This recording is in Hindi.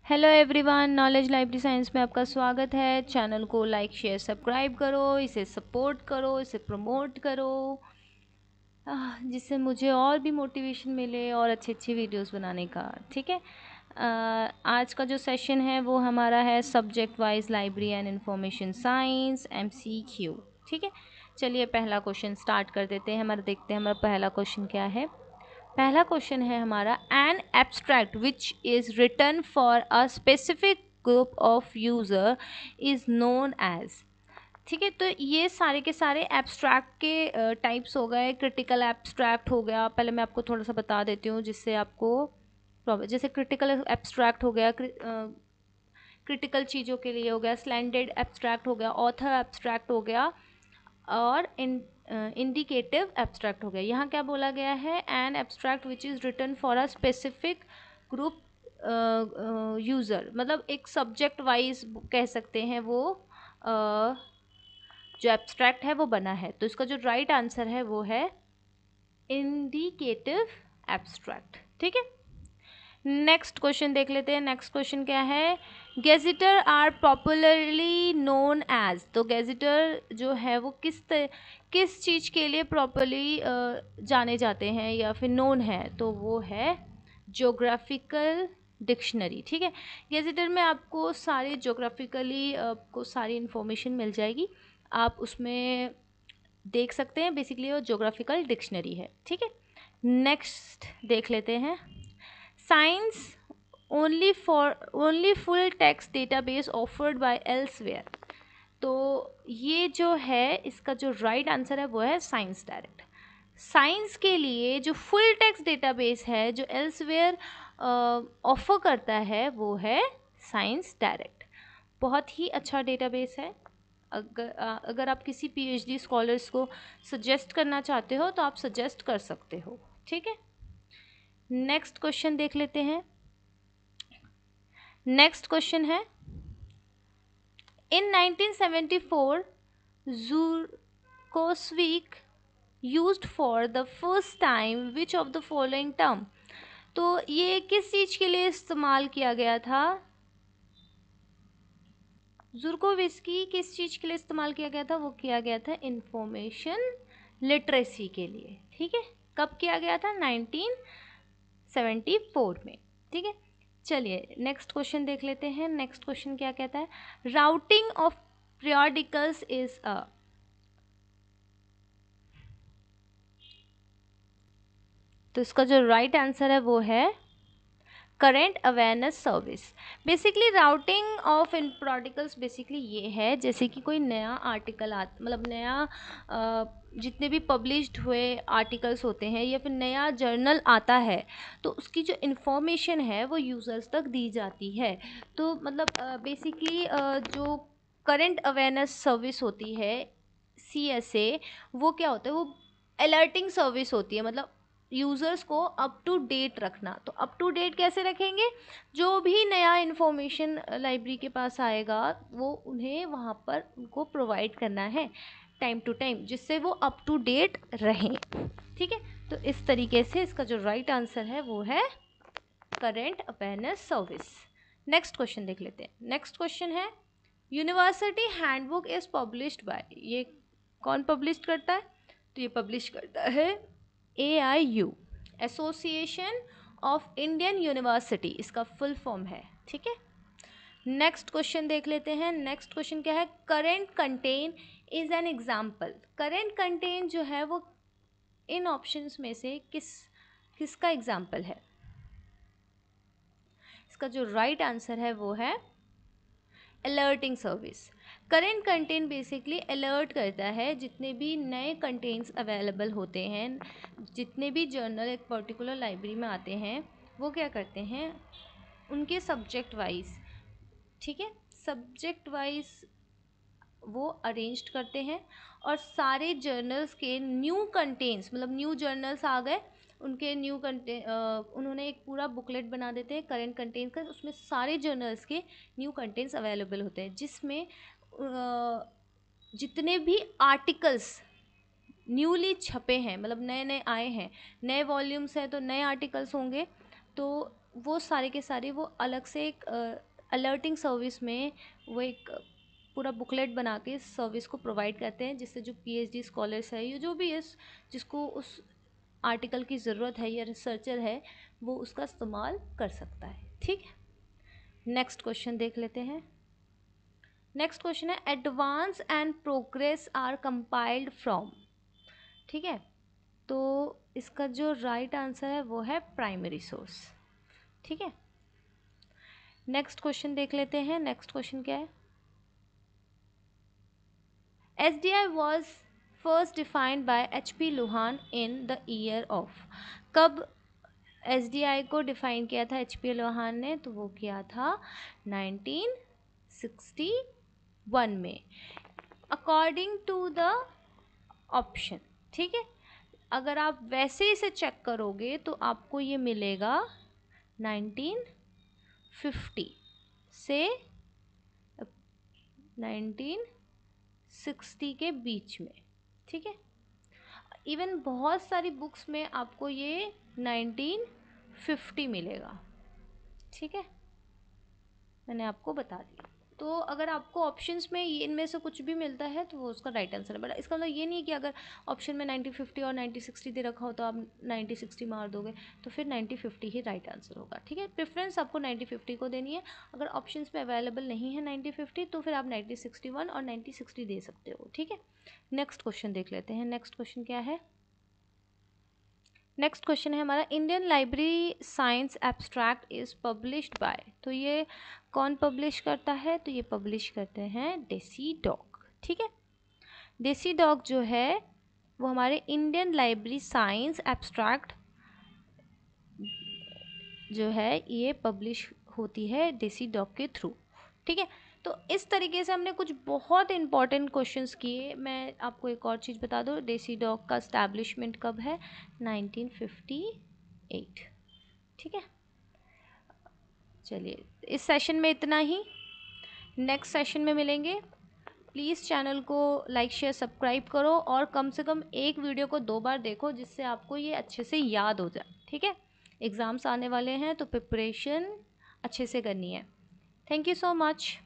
Hello everyone, knowledge library science में आपका स्वागत है। चैनल को लाइक शेयर सब्सक्राइब करो, इसे सपोर्ट करो, इसे प्रमोट करो, जिससे मुझे और भी मोटिवेशन मिले और अच्छी अच्छी वीडियोस बनाने का। ठीक है। आज का जो सेशन है वो हमारा है subject wise library and information science MCQ। ठीक है, चलिए पहला क्वेश्चन स्टार्ट कर देते हैं। देखते हैं हमारा पहला क्वेश्चन क्या है। पहला क्वेश्चन है हमारा, an abstract which is written for a specific group of user is known as. ठीक है, तो ये सारे के सारे एब्स्ट्रैक्ट के टाइप्स हो गए। क्रिटिकल एब्स्ट्रैक्ट हो गया, पहले मैं आपको थोड़ा सा बता देती हूँ जिससे आपको प्रॉब्लम। जैसे क्रिटिकल एब्स्ट्रैक्ट हो गया, क्रिटिकल चीज़ों के लिए हो गया। स्लैंडेड एब्स्ट्रैक्ट हो गया, ऑथर एब्स्ट्रैक्ट हो गया, और इंडिकेटिव एब्स्ट्रैक्ट हो गया। यहाँ क्या बोला गया है, an abstract which is written for a specific group user, मतलब एक सब्जेक्ट वाइज कह सकते हैं वो जो एब्स्ट्रैक्ट है वो बना है। तो इसका जो राइट आंसर है वो है इंडिकेटिव एब्स्ट्रैक्ट। ठीक है, नेक्स्ट क्वेश्चन देख लेते हैं। नेक्स्ट क्वेश्चन क्या है, gazetteer are popularly known as. तो गेजिटर जो है वो किस चीज़ के लिए प्रॉपरली जाने जाते हैं या फिर नोन है, तो वो है ज्योग्राफिकल डिक्शनरी। ठीक है, गेजिटर में आपको सारी ज्योग्राफिकली आपको सारी इन्फॉर्मेशन मिल जाएगी, आप उसमें देख सकते हैं। बेसिकली वो ज्योग्राफिकल डिक्शनरी है। ठीक है, नेक्स्ट देख लेते हैं। Science only full text database offered by elsewhere. तो ये जो है इसका जो राइट आंसर है वो है साइंस डायरेक्ट। साइंस के लिए जो फुल टेक्स्ट डेटाबेस है जो एल्सवेयर ऑफर करता है वो है साइंस डायरेक्ट। बहुत ही अच्छा डेटाबेस है। अगर आप किसी PhD स्कॉलर्स को सजेस्ट करना चाहते हो तो आप सजेस्ट कर सकते हो। ठीक है, नेक्स्ट क्वेश्चन देख लेते हैं। नेक्स्ट क्वेश्चन है, in 1974 Zurkowski used for the first time which of the following term. तो ये किस चीज़ के लिए इस्तेमाल किया गया था? ज़ुरकोविस्की किस चीज़ के लिए इस्तेमाल किया गया था? वो किया गया था इंफॉर्मेशन लिटरेसी के लिए। ठीक है, कब किया गया था? 1974 में। ठीक है, चलिए नेक्स्ट क्वेश्चन देख लेते हैं। नेक्स्ट क्वेश्चन क्या कहता है, routing of periodicals is a. तो इसका जो राइट आंसर है वो है current awareness service. Basically routing of periodicals basically ये है, जैसे कि कोई नया आर्टिकल मतलब नया जितने भी पब्लिश्ड हुए आर्टिकल्स होते हैं या फिर नया जर्नल आता है तो उसकी जो इन्फॉर्मेशन है वो यूज़र्स तक दी जाती है। तो मतलब बेसिकली जो करंट अवेयरनेस सर्विस होती है CSA, वो क्या होता है, वो अलर्टिंग सर्विस होती है, मतलब यूज़र्स को अप टू डेट रखना। तो अप टू डेट कैसे रखेंगे, जो भी नया इन्फॉर्मेशन लाइब्रेरी के पास आएगा वो उन्हें वहाँ पर उनको प्रोवाइड करना है टाइम टू टाइम, जिससे वो अप टू डेट रहें। ठीक है, तो इस तरीके से इसका जो राइट आंसर है वो है current awareness service. Next question देख लेते हैं। नेक्स्ट क्वेश्चन है, university handbook is published by. ये कौन पब्लिश करता है? तो ये पब्लिश करता है AIU, association of Indian university, इसका फुल फॉर्म है। ठीक है, नेक्स्ट क्वेश्चन देख लेते हैं। नेक्स्ट क्वेश्चन क्या है, current contain is an example. Current contain जो है वो इन ऑप्शंस में से किसका एग्जाम्पल है? इसका जो राइट आंसर है वो है alerting service. Current content basically alert करता है जितने भी नए कंटेंट्स अवेलेबल होते हैं, जितने भी जर्नल एक पर्टिकुलर लाइब्रेरी में आते हैं वो क्या करते हैं, उनके सब्जेक्ट वाइज, ठीक है, सब्जेक्ट वाइज वो अरेंज्ड करते हैं और सारे जर्नल्स के न्यू कंटेंट्स, मतलब न्यू जर्नल्स आ गए उनके न्यू कंटेंट, उन्होंने एक पूरा बुकलेट बना देते हैं करेंट कंटेंट का, उसमें सारे जर्नल्स के न्यू कंटेंट्स अवेलेबल होते हैं, जिसमें जितने भी आर्टिकल्स न्यूली छपे हैं, मतलब नए नए आए हैं, नए वॉल्यूम्स हैं तो नए आर्टिकल्स होंगे, तो वो सारे के सारे वो अलग से एक अलर्टिंग सर्विस में वो एक पूरा बुकलेट बना के इस सर्विस को प्रोवाइड करते हैं, जिससे जो पीएचडी स्कॉलर्स है या जो भी इस जिसको उस आर्टिकल की ज़रूरत है या रिसर्चर है वो उसका इस्तेमाल कर सकता है। ठीक है, नेक्स्ट क्वेश्चन देख लेते हैं। नेक्स्ट क्वेश्चन है advance and progress are compiled from. ठीक है, तो इसका जो राइट आंसर है वो है प्राइमरी सोर्स। ठीक है, नेक्स्ट क्वेश्चन देख लेते हैं। नेक्स्ट क्वेश्चन क्या है? SDI was first defined by HP Luhan in the year of। कब SDI को डिफाइन किया था HP लोहान ने? तो वो किया था 1961 में, अकॉर्डिंग टू द ऑप्शन। ठीक है, अगर आप वैसे इसे चेक करोगे तो आपको ये मिलेगा 1950 से 1960 के बीच में। ठीक है, इवन बहुत सारी बुक्स में आपको ये 1950 मिलेगा। ठीक है, मैंने आपको बता दिया। तो अगर आपको ऑप्शंस में इनमें से कुछ भी मिलता है तो वो उसका राइट आंसर है। बट इसका मतलब ये नहीं है कि अगर ऑप्शन में 1950 और 1960 दे रखा हो तो आप 1960 मार दोगे, तो फिर 1950 ही राइट आंसर होगा। ठीक है, प्रेफरेंस आपको 1950 को देनी है। अगर ऑप्शंस में अवेलेबल नहीं है 1950 तो फिर आप 1961 और 1960 दे सकते हो। ठीक है, नेक्स्ट क्वेश्चन देख लेते हैं। नेक्स्ट क्वेश्चन क्या है? नेक्स्ट क्वेश्चन है हमारा, Indian library science abstract is published by. तो ये कौन पब्लिश करता है? तो ये पब्लिश करते हैं देसी डॉग। ठीक है, देसी डॉग जो है वो हमारे इंडियन लाइब्रेरी साइंस एब्स्ट्रैक्ट जो है ये पब्लिश होती है देसी डॉग के थ्रू। ठीक है, तो इस तरीके से हमने कुछ बहुत इंपॉर्टेंट क्वेश्चंस किए। मैं आपको एक और चीज़ बता दूँ, देसी डॉग का इस्टेब्लिशमेंट कब है? 1958। ठीक है, चलिए इस सेशन में इतना ही, नेक्स्ट सेशन में मिलेंगे। प्लीज़ चैनल को लाइक शेयर सब्सक्राइब करो और कम से कम एक वीडियो को 2 बार देखो जिससे आपको ये अच्छे से याद हो जाए। ठीक है, एग्ज़ाम्स आने वाले हैं तो प्रिपरेशन अच्छे से करनी है। Thank you so much.